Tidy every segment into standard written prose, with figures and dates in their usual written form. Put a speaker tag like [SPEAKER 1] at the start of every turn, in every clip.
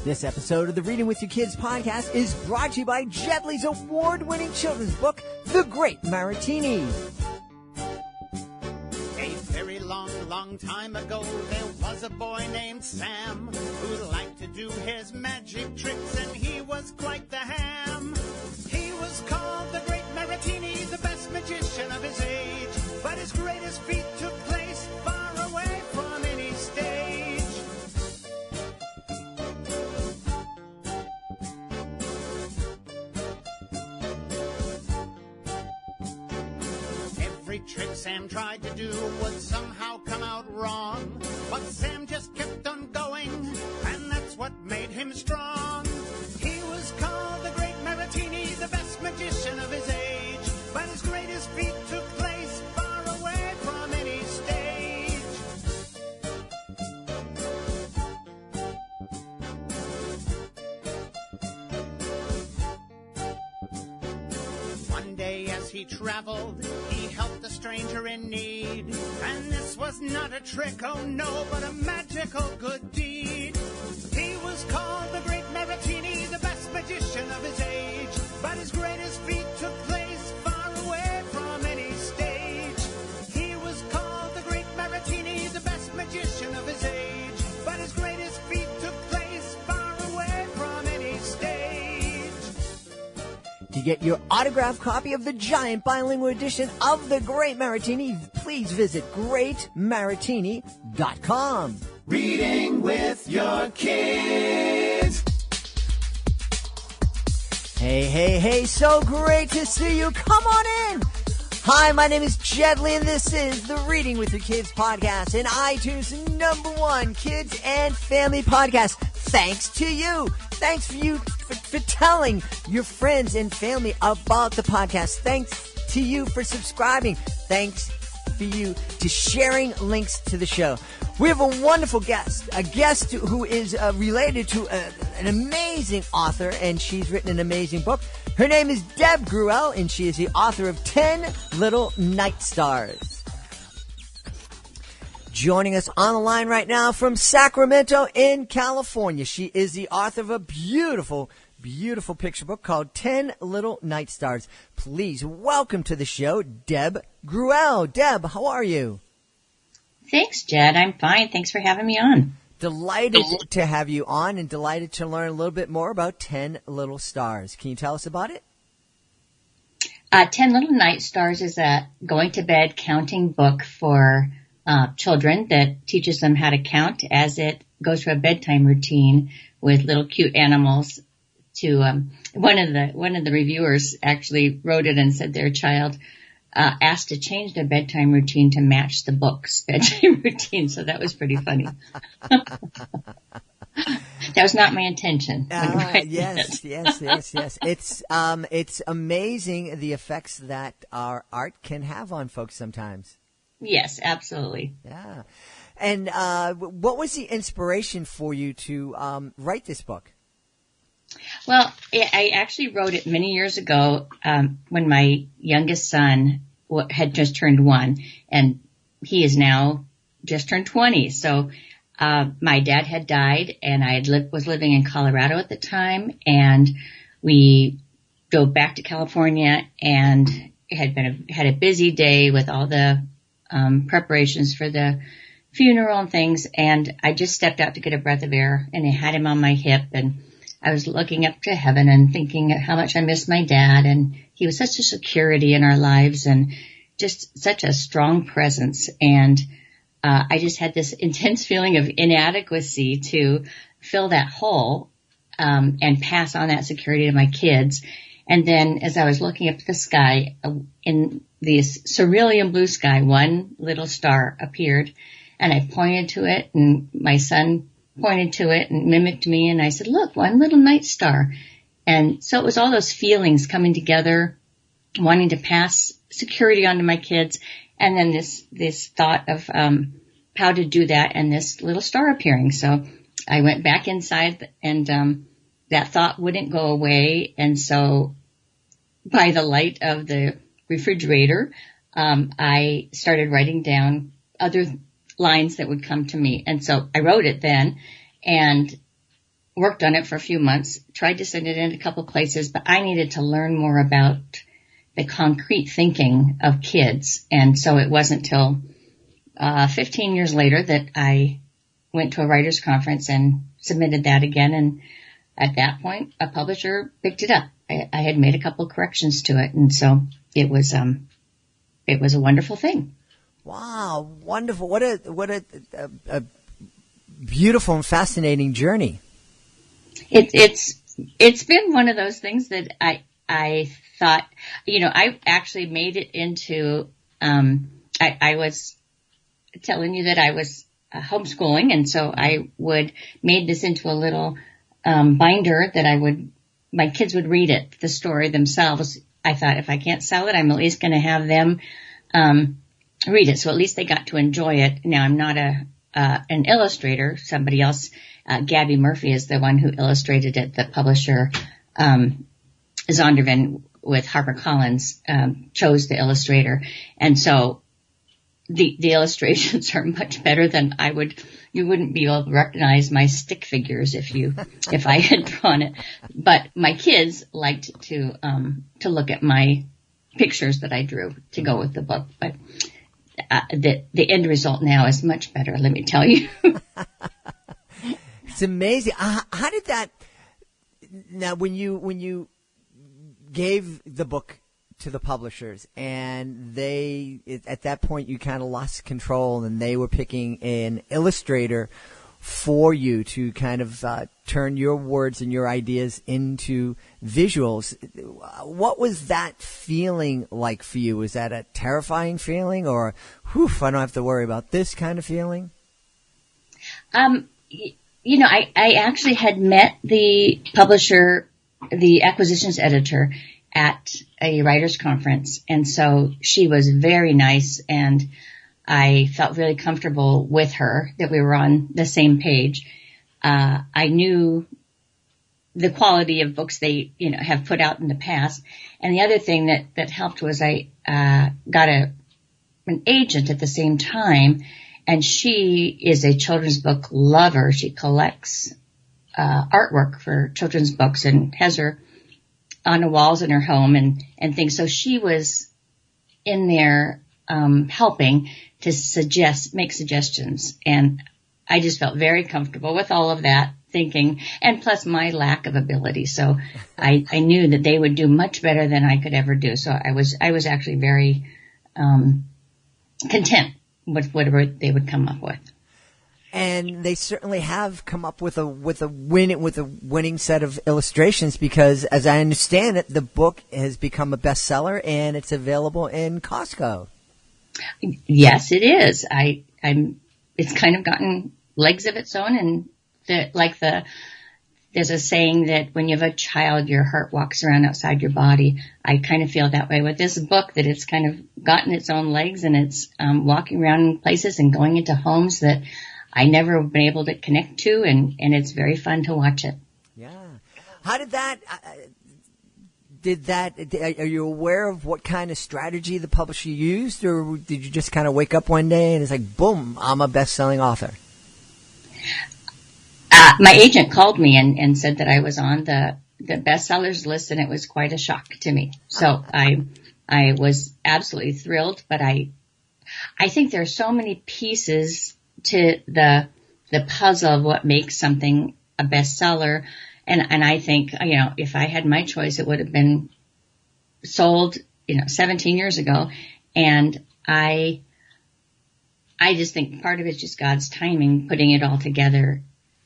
[SPEAKER 1] This episode of the Reading with Your Kids podcast is brought to you by Jedley's award-winning children's book, The Great Maratini.
[SPEAKER 2] A very long time ago, there was a boy named Sam who liked to do his magic tricks, and he was quite the ham. He was called the Great Maratini, the best magician of his age, but his greatest feat took place far away from any stage. Every trick Sam tried to do would somehow come out wrong, but Sam just kept on going, and that's what made him strong. He was called the Great Maratini, the best magician of his age, but his greatest feat took place far away from any stage. One day as he traveled, he helped a stranger in need, and this was not a trick, oh no, but a magical good deed. He was called the Great Maratini, the best magician of his age, but his greatest feat took place far away from any stage. He was called the Great Maratini, the best magician of his age, but his greatest feat took place far away from any stage.
[SPEAKER 1] To get your autographed copy of the giant bilingual edition of The Great Maratini, please visit greatmaratini.com.
[SPEAKER 2] Reading with your kids.
[SPEAKER 1] Hey, so great to see you. Come on in. Hi, my name is Jedley, and this is the Reading with Your Kids podcast, and iTunes' #1 kids and family podcast. Thanks to you. Thanks for telling your friends and family about the podcast. Thanks to you for subscribing. Thanks for you to sharing links to the show. We have a wonderful guest, a guest who is related to an amazing author, and she's written an amazing book. Her name is Deb Gruelle, and she is the author of 10 Little Night Stars. Joining us on the line right now from Sacramento in California, she is the author of a beautiful picture book called 10 Little Night Stars. Please welcome to the show, Deb Gruelle. Deb, how are you?
[SPEAKER 3] Thanks, Jed. I'm fine. Thanks for having me on.
[SPEAKER 1] Delighted to have you on and delighted to learn a little bit more about 10 Little Stars. Can you tell us about it?
[SPEAKER 3] 10 Little Night Stars is a going to bed counting book for children that teaches them how to count as it goes through a bedtime routine with little cute animals. One of the reviewers actually wrote it and said their child asked to change their bedtime routine to match the book's bedtime routine. So that was pretty funny. That was not my intention.
[SPEAKER 1] Yes. It's amazing the effects that our art can have on folks sometimes.
[SPEAKER 3] Yes, absolutely.
[SPEAKER 1] Yeah. And what was the inspiration for you to write this book?
[SPEAKER 3] Well, I actually wrote it many years ago when my youngest son had just turned 1, and he is now just turned 20. So my dad had died, and I was living in Colorado at the time, and we drove back to California, and it had a busy day with all the preparations for the funeral and things, and I just stepped out to get a breath of air, and I had him on my hip, and I was looking up to heaven and thinking how much I missed my dad, and he was such a security in our lives and just such a strong presence. And I just had this intense feeling of inadequacy to fill that hole and pass on that security to my kids. And then as I was looking up at the sky, in this cerulean blue sky, one little star appeared, and I pointed to it, and my son pointed to it and mimicked me, and I said, look, one little night star. And so it was all those feelings coming together, wanting to pass security on to my kids, and then this thought of how to do that, and this little star appearing. So I went back inside, and that thought wouldn't go away, and so by the light of the refrigerator, I started writing down other lines that would come to me. And so I wrote it then, and worked on it for a few months, tried to send it in a couple places, but I needed to learn more about the concrete thinking of kids. And so it wasn't till 15 years later that I went to a writer's conference and submitted that again. And at that point, a publisher picked it up. I had made a couple corrections to it. And so it was a wonderful thing.
[SPEAKER 1] Wow. Wonderful. What a beautiful and fascinating journey.
[SPEAKER 3] It's been one of those things that I thought, I actually made it into, I was telling you that I was homeschooling, and so I made this into a little binder that my kids would read it, the story themselves. I thought if I can't sell it, I'm at least going to have them read it, so at least they got to enjoy it. Now, I'm not an illustrator. Somebody else, Gabby Murphy, is the one who illustrated it. The publisher, Zondervan with HarperCollins, chose the illustrator, and so the illustrations are much better than you wouldn't be able to recognize my stick figures if I had drawn it. But my kids liked to look at my pictures that I drew to go with the book. But the end result now is much better, let me tell you.
[SPEAKER 1] It's amazing. How did that? Now, when you gave the book to the publishers, and at that point you kind of lost control, and they were picking an illustrator for you to kind of turn your words and your ideas into visuals. What was that feeling like for you? Was that a terrifying feeling, or, whew, I don't have to worry about this kind of feeling?
[SPEAKER 3] I actually had met the publisher, the acquisitions editor, at a writer's conference. And so she was very nice, and I felt really comfortable with her that we were on the same page. I knew the quality of books they, have put out in the past. And the other thing that helped was I got an agent at the same time, and she is a children's book lover. She collects artwork for children's books and has her on the walls in her home and things. So she was in there helping to make suggestions. And I just felt very comfortable with all of that thinking, and plus my lack of ability. So I knew that they would do much better than I could ever do. So I was actually very content with whatever they would come up with.
[SPEAKER 1] And they certainly have come up with a winning set of illustrations, because, as I understand it, the book has become a bestseller and it's available in Costco.
[SPEAKER 3] Yes, it is. It's kind of gotten legs of its own, and there's a saying that when you have a child, your heart walks around outside your body. I kind of feel that way with this book, that it's kind of gotten its own legs, and it's walking around places and going into homes that I never have been able to connect to, and it's very fun to watch it.
[SPEAKER 1] Yeah. How did that, are you aware of what kind of strategy the publisher used, or did you just kind of wake up one day and it's like, boom, I'm a best-selling author?
[SPEAKER 3] My agent called me and said that I was on the bestsellers list, and it was quite a shock to me. So I was absolutely thrilled, but I think there are so many pieces to the puzzle of what makes something a bestseller. And I think, if I had my choice, it would have been sold, 17 years ago. And I just think part of it's just God's timing, putting it all together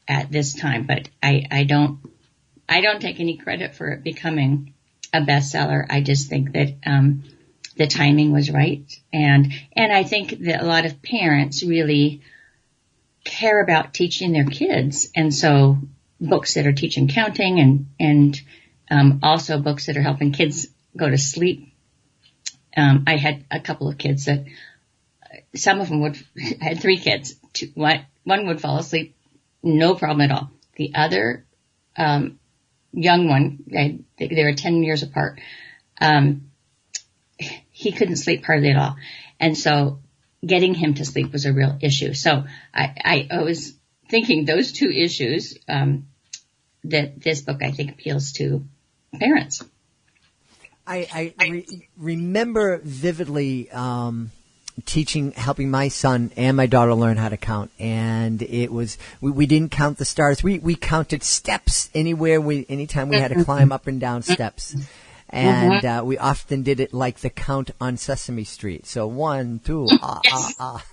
[SPEAKER 3] at this time. But I don't take any credit for it becoming a bestseller. I just think that, the timing was right. And I think that a lot of parents really care about teaching their kids. And so books that are teaching counting and also books that are helping kids go to sleep. I had a couple of kids that some of them I had 3 kids. One would fall asleep, no problem at all. The other, young one, they were 10 years apart. He couldn't sleep hardly at all. And so getting him to sleep was a real issue. So I was thinking those 2 issues, that this book, I think, appeals to parents.
[SPEAKER 1] I remember vividly helping my son and my daughter learn how to count, and it was we didn't count the stars. We counted steps anytime we had to climb up and down steps, and we often did it like the count on Sesame Street. So 1, 2,
[SPEAKER 3] Yes.
[SPEAKER 1] ah.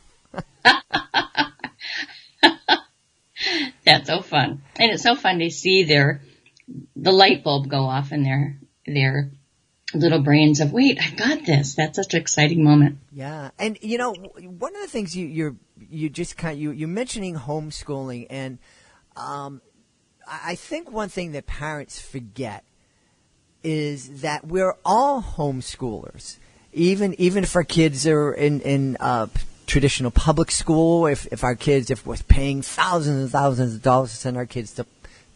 [SPEAKER 3] That's so fun, and it's so fun to see the light bulb go off in their little brains of, wait, I got this. That's such an exciting moment.
[SPEAKER 1] Yeah. And, one of the things you're mentioning homeschooling, and I think one thing that parents forget is that we're all homeschoolers. Even if our kids are in traditional public school, if we're paying thousands and thousands of dollars to send our kids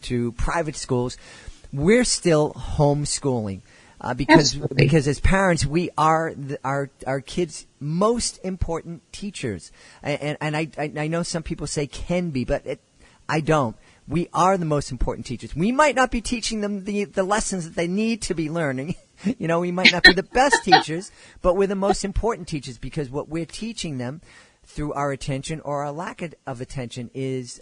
[SPEAKER 1] to private schools, we're still homeschooling. Because as parents, we are our kids' most important teachers, and I know some people say can be, but I don't. We are the most important teachers. We might not be teaching them the lessons that they need to be learning. We might not be the best teachers, but we're the most important teachers, because what we're teaching them through our attention or our lack of attention is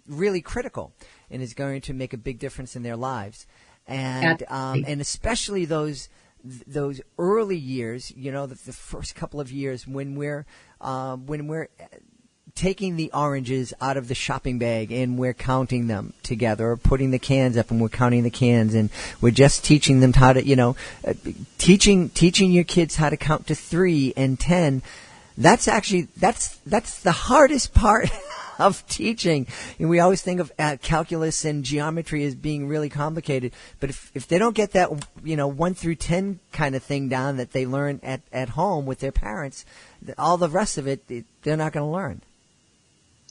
[SPEAKER 1] really critical and is going to make a big difference in their lives. And especially those early years, the first couple of years when we're taking the oranges out of the shopping bag and we're counting them together, or putting the cans up and we're counting the cans, and we're just teaching them how to, teaching your kids how to count to 3 and 10. That's the hardest part of teaching. And we always think of calculus and geometry as being really complicated, but if they don't get that 1 through 10 kind of thing down that they learn at home with their parents, all the rest of it they're not going to learn.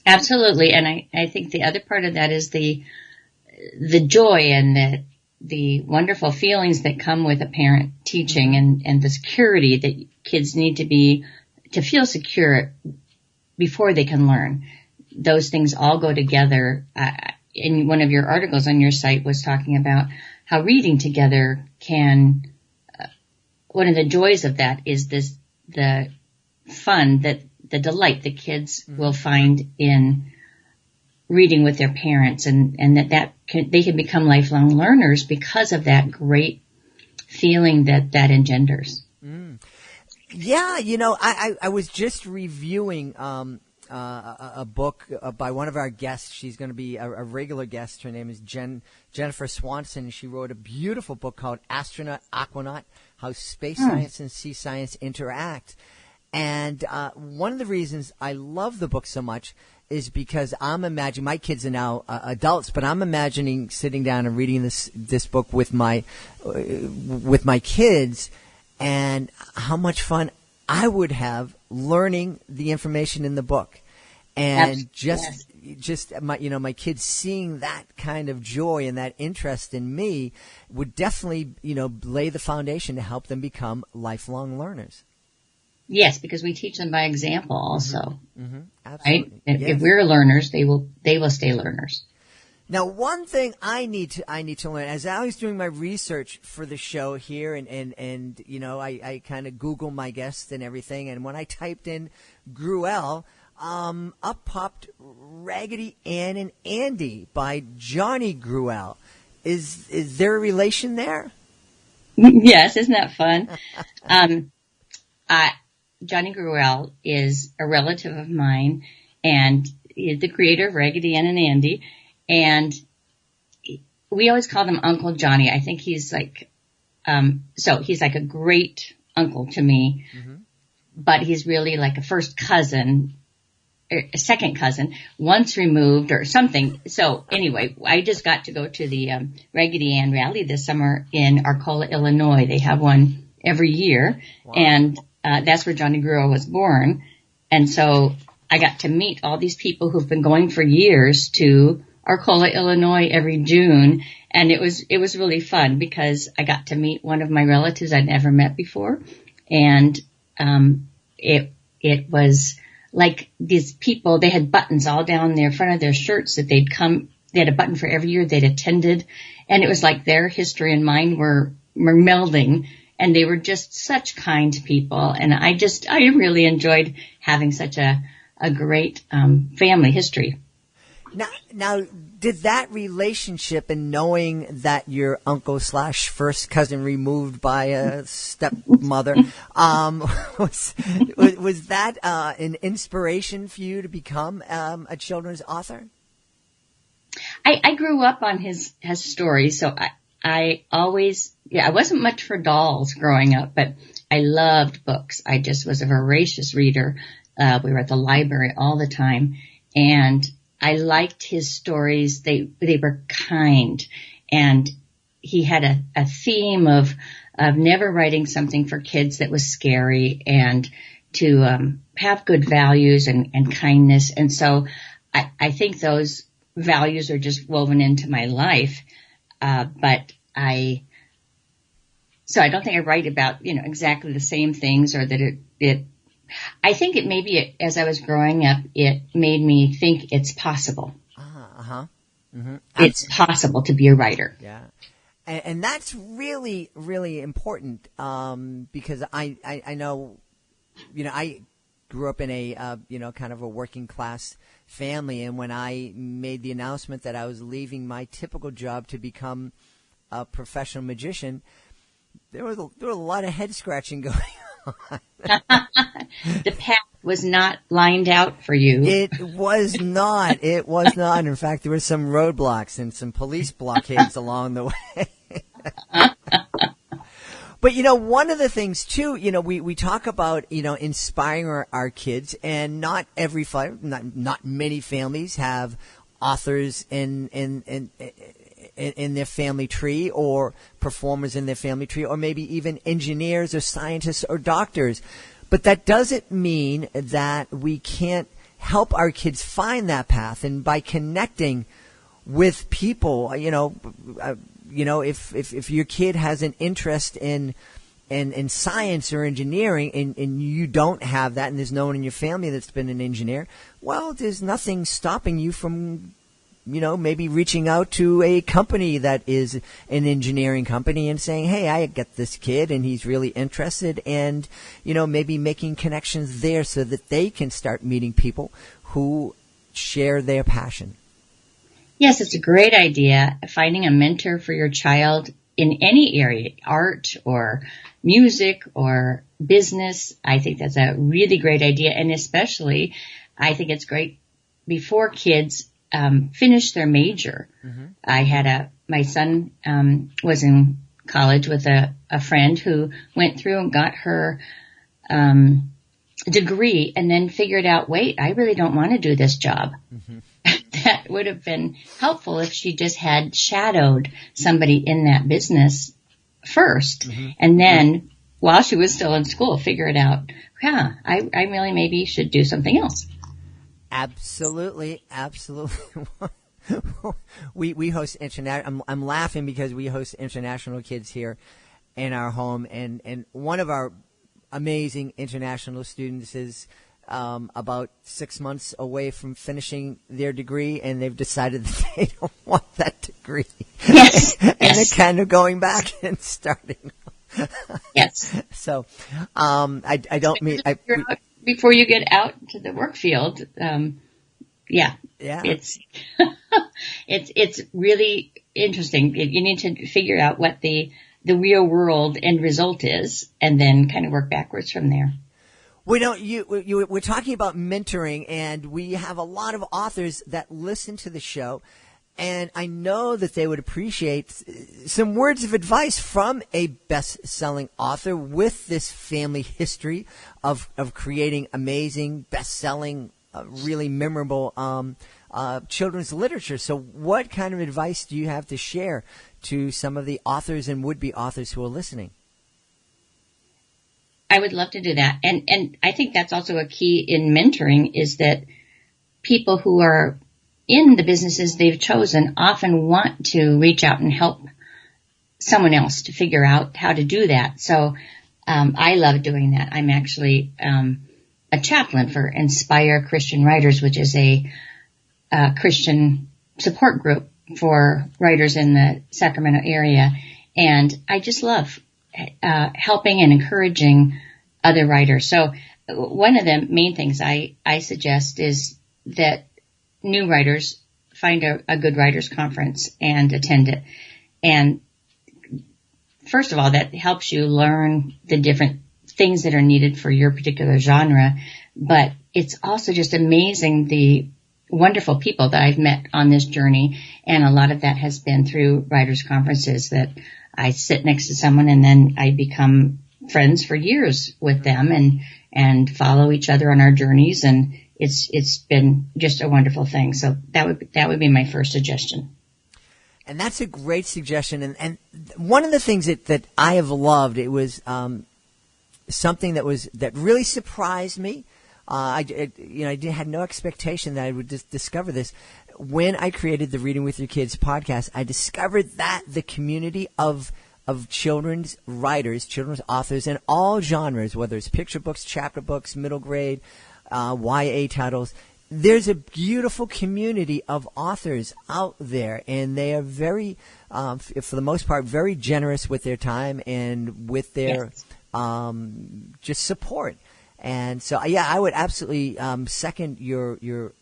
[SPEAKER 3] Absolutely. And I think the other part of that is the joy and the wonderful feelings that come with a parent teaching, and the security that kids need to feel secure before they can learn. Those things all go together. In one of your articles on your site was talking about how reading together can, one of the joys of that is the fun, the delight that kids will find in reading with their parents, and they can become lifelong learners because of that great feeling that engenders.
[SPEAKER 1] Yeah, I was just reviewing a book by one of our guests. She's going to be a regular guest. Her name is Jennifer Swanson. She wrote a beautiful book called Astronaut Aquanaut: How Space Science and Sea Science Interact. And one of the reasons I love the book so much is because I'm imagining, my kids are now adults, but I'm imagining sitting down and reading this book with my kids, and how much fun I would have learning the information in the book, and just my kids seeing that kind of joy and that interest in me would definitely lay the foundation to help them become lifelong learners.
[SPEAKER 3] Yes, because we teach them by example also.
[SPEAKER 1] Mm-hmm. Absolutely.
[SPEAKER 3] Right?
[SPEAKER 1] Yes.
[SPEAKER 3] If we're learners, they will stay learners.
[SPEAKER 1] Now, one thing I need to learn, as I was doing my research for the show here, and I kind of Google my guests and everything, and when I typed in Gruelle, up popped Raggedy Ann and Andy by Johnny Gruelle. Is there a relation there?
[SPEAKER 3] Yes, isn't that fun? Johnny Gruelle is a relative of mine, and he's the creator of Raggedy Ann and Andy. And we always call him Uncle Johnny. I think he's like, he's like a great uncle to me, but he's really like a first cousin, a second cousin, once removed or something. So anyway, I just got to go to the Raggedy Ann rally this summer in Arcola, Illinois. They have one every year. Wow. And that's where Johnny Gruelle was born. And so I got to meet all these people who've been going for years to Arcola, Illinois every June. And it was really fun because I got to meet one of my relatives I'd never met before. And, it was like these people, they had buttons all down their front of their shirts that they had a button for every year they'd attended. And it was like their history and mine were melding. And they were just such kind people. And I really enjoyed having such a great family history.
[SPEAKER 1] Now, did that relationship and knowing that your uncle / first cousin removed by a stepmother, was that an inspiration for you to become a children's author?
[SPEAKER 3] I grew up on his stories, so I always, I wasn't much for dolls growing up, but I loved books. I just was a voracious reader. We were at the library all the time, and I liked his stories. They were kind, and he had a theme of never writing something for kids that was scary, and to have good values and kindness. And so I think those values are just woven into my life. But I don't think I write about, exactly the same things, or that I think it maybe as I was growing up, it made me think it's possible. Mm-hmm. It's possible to be a writer.
[SPEAKER 1] Yeah. And that's really, really important, because I know, I grew up in a, kind of a working class family. And when I made the announcement that I was leaving my typical job to become a professional magician, there was a lot of head scratching going on.
[SPEAKER 3] The path was not lined out for you.
[SPEAKER 1] It was not. It was not. In fact, there were some roadblocks and some police blockades along the way. But, one of the things, too, we talk about, inspiring our kids, and not many families have authors in their family tree, or performers in their family tree, or maybe even engineers or scientists or doctors. But that doesn't mean that we can't help our kids find that path. And by connecting with people, if your kid has an interest in science or engineering, and you don't have that, and there's no one in your family that's been an engineer, well, there's nothing stopping you from, maybe reaching out to a company that is an engineering company and saying, hey, I get this kid and he's really interested, and, maybe making connections there so that they can start meeting people who share their passion.
[SPEAKER 3] Yes, it's a great idea. Finding a mentor for your child in any area, art or music or business. I think that's a really great idea. And especially, I think it's great before kids finish their major. Mm-hmm. I had my son was in college with a friend who went through and got her degree, and then figured out, wait, I really don't want to do this job. Mm-hmm. That would have been helpful if she just had shadowed somebody in that business first. Mm-hmm. And then while she was still in school, figure it out. Yeah, I really maybe should do something else.
[SPEAKER 1] Absolutely. We host international. I'm laughing because we host international kids here in our home, and one of our amazing international students is about 6 months away from finishing their degree, and they've decided that they don't want that degree.
[SPEAKER 3] Yes.
[SPEAKER 1] And they're kind of going back and starting.
[SPEAKER 3] Yes.
[SPEAKER 1] So, I don't mean
[SPEAKER 3] before you get out to the work field. Yeah. It's it's really interesting. You need to figure out what the real world end result is, and then kind of work backwards from there.
[SPEAKER 1] Well, we're talking about mentoring, and we have a lot of authors that listen to the show, and I know that they would appreciate some words of advice from a best-selling author with this family history of creating amazing, best-selling, really memorable children's literature. So what kind of advice do you have to share to some of the authors and would-be authors who are listening?
[SPEAKER 3] I would love to do that. And I think that's also a key in mentoring, is that people who are in the businesses they've chosen often want to reach out and help someone else to figure out how to do that. So I love doing that. I'm actually a chaplain for Inspire Christian Writers, which is a Christian support group for writers in the Sacramento area. And I just love helping and encouraging other writers. So one of the main things I suggest is that new writers find a good writers conference and attend it. And first of all, that helps you learn the different things that are needed for your particular genre. But it's also just amazing the wonderful people that I've met on this journey. And a lot of that has been through writers conferences, that I sit next to someone and then I become friends for years with them and follow each other on our journeys. And it's been just a wonderful thing. So that would be my first suggestion.
[SPEAKER 1] And that's a great suggestion. And one of the things that I have loved, it was something that really surprised me. I had no expectation that I would just discover this. When I created the Reading with Your Kids podcast, I discovered that the community of children's writers, children's authors in all genres, whether it's picture books, chapter books, middle grade, YA titles, there's a beautiful community of authors out there, and they are very, for the most part, very generous with their time and with their just support. And so, I would absolutely second your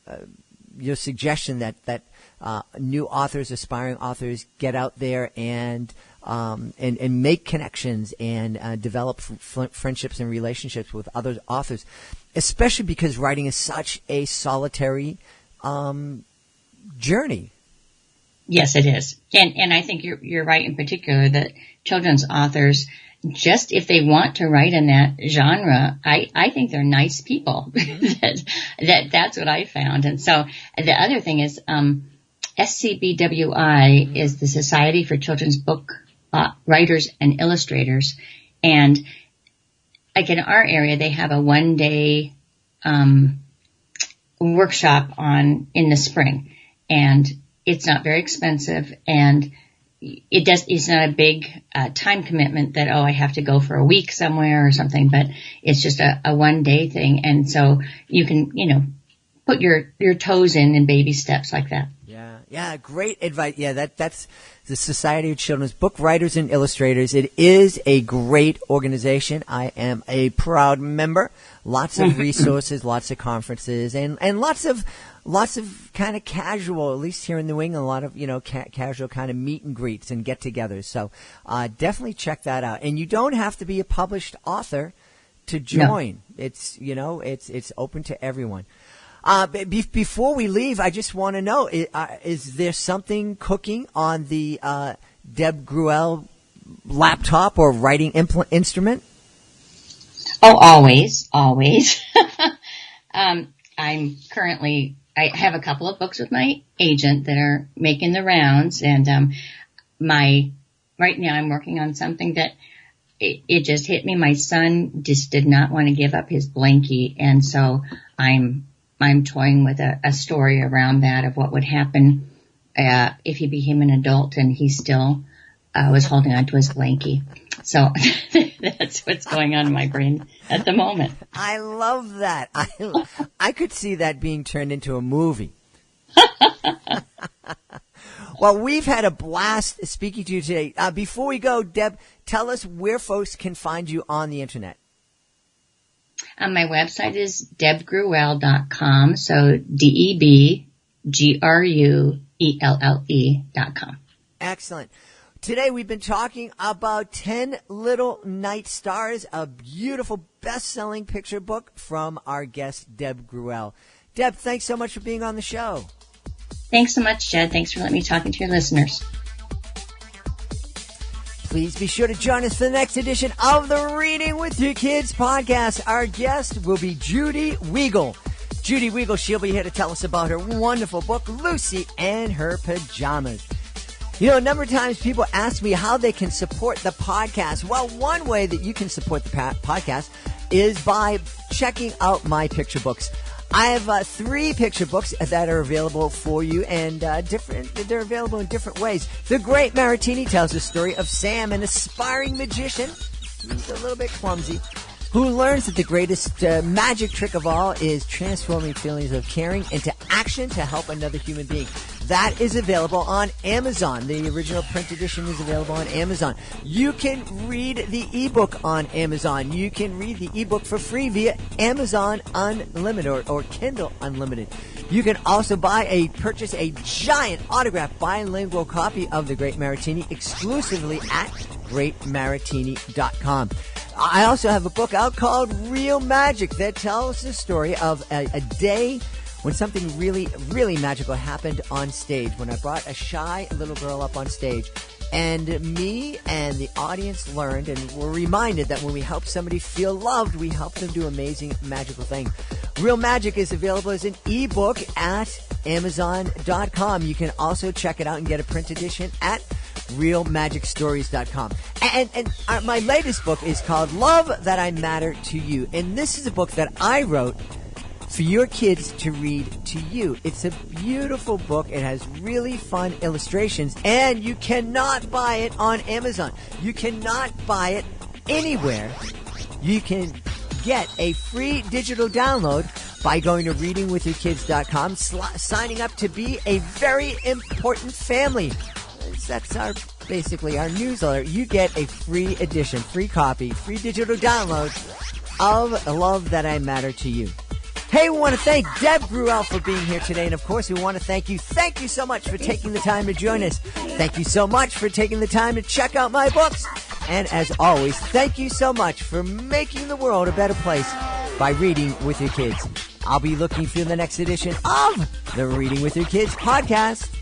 [SPEAKER 1] suggestion that new authors, aspiring authors, get out there and make connections and develop friendships and relationships with other authors, especially because writing is such a solitary journey.
[SPEAKER 3] Yes, it is, and I think you're right in particular that children's authors, just if they want to write in that genre, I think they're nice people. That's what I found. And so the other thing is, SCBWI is the Society for Children's Book Writers and Illustrators. And like in our area, they have a 1-day, workshop in the spring, and it's not very expensive, and it's not a big time commitment that, I have to go for a week somewhere or something, but it's just a 1-day thing. And so you can, put your toes in baby steps like that.
[SPEAKER 1] Yeah, great advice. Yeah, that's the Society of Children's Book Writers and Illustrators. It is a great organization. I am a proud member. Lots of resources, lots of conferences, and lots of kind of casual, at least here in New England, a lot of, casual kind of meet and greets and get-togethers. So definitely check that out. And you don't have to be a published author to join. No. It's open to everyone. Before we leave, I just want to know, is there something cooking on the Deb Gruelle laptop or writing instrument?
[SPEAKER 3] Oh, always. I have a couple of books with my agent that are making the rounds, and right now I'm working on something that it just hit me. My son just did not want to give up his blankie, and so I'm toying with a story around that, of what would happen if he became an adult and he still was holding on to his blankie. So that's what's going on in my brain at the moment.
[SPEAKER 1] I love that. I could see that being turned into a movie. Well, we've had a blast speaking to you today. Before we go, Deb, tell us where folks can find you on the internet.
[SPEAKER 3] My website is debgruelle.com, so DebGruelle.com.
[SPEAKER 1] Excellent. Today we've been talking about 10 Little Night Stars, a beautiful best-selling picture book from our guest, Deb Gruelle. Deb, thanks so much for being on the show.
[SPEAKER 3] Thanks so much, Jed. Thanks for letting me talk to your listeners.
[SPEAKER 1] Please be sure to join us for the next edition of the Reading with Your Kids podcast. Our guest will be Judy Weigel. Judy Weigel, she'll be here to tell us about her wonderful book, Lucy and Her Pajamas. A number of times people ask me how they can support the podcast. Well, one way that you can support the podcast is by checking out my picture books. I have 3 picture books that are available for you, and they're available in different ways. The Great Maritini tells the story of Sam, an aspiring magician. He's a little bit clumsy, who learns that the greatest magic trick of all is transforming feelings of caring into action to help another human being. That is available on Amazon. The original print edition is available on Amazon. You can read the ebook on Amazon. You can read the ebook for free via Amazon Unlimited or Kindle Unlimited. You can also purchase a giant autographed bilingual copy of The Great Maratini exclusively at greatmaratini.com. I also have a book out called Real Magic that tells the story of a day when something really, really magical happened on stage, when I brought a shy little girl up on stage. And me and the audience learned and were reminded that when we help somebody feel loved, we help them do amazing, magical things. Real Magic is available as an ebook at Amazon.com. You can also check it out and get a print edition at realmagicstories.com. And my latest book is called Love That I Matter to You. And this is a book that I wrote for your kids to read to you. It's a beautiful book. It has really fun illustrations, and you cannot buy it on Amazon. You cannot buy it anywhere. You can get a free digital download by going to readingwithyourkids.com, signing up to be a very important family. That's basically our newsletter. You get a free edition, free copy, free digital download of Love That I Matter to You. Hey, we want to thank Deb Gruelle for being here today. And, of course, we want to thank you. Thank you so much for taking the time to join us. Thank you so much for taking the time to check out my books. And, as always, thank you so much for making the world a better place by reading with your kids. I'll be looking for the next edition of the Reading with Your Kids podcast.